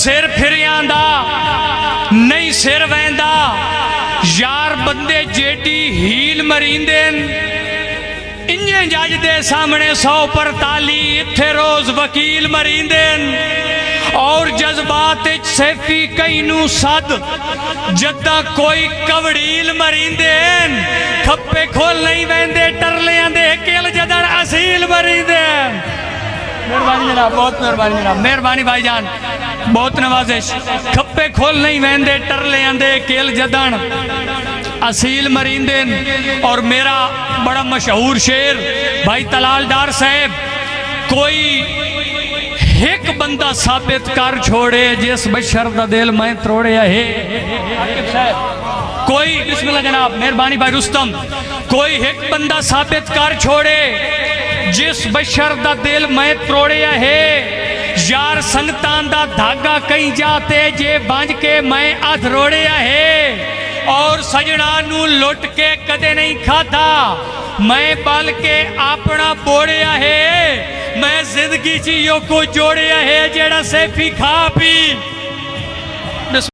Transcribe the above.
सिर फिरियांदा नहीं सिर वैंदा यार बंदे जेडी हील मरींदे इंजे जज दे सामने 145 इत्थे रोज वकील मरींदे और जज्बात सैफी कई नू सद जदा कोई कवड़ील मरींदे खप्पे खोल नहीं वैंदे टरलियां दे किल जदन असील मरींदे। मेहरबानी जनाब, बहुत मेहरबानी जनाब, मेहरबानी भाईजान, बहुत नवाजिश। खप्पे खोल नहीं वैंदे टरलियां दे किल जदन असील मरींदे। और मेरा बड़ा मशहूर शेर भाई तलाल डार साहब, कोई एक बंदा साबित कर छोड़े जिस बशर दा दिल मैं त्रोड़े है। कोई बिस्मिल्लाह जनाब, मेहरबानी भाई रुस्तम, कोई एक बंदा साबित कर छोड़े जिस बशर दा दिल मैं त्रोड़े है। यार संगतां दा धागा कहीं जाते जे बंज के मैं अध रोड़े है। और सजना नू लुट के कदे नहीं खाता मैं बल के अपना बोड़िया है। मैं जिंदगी च यो को जोड़िया है जेड़ा सैफी खा पी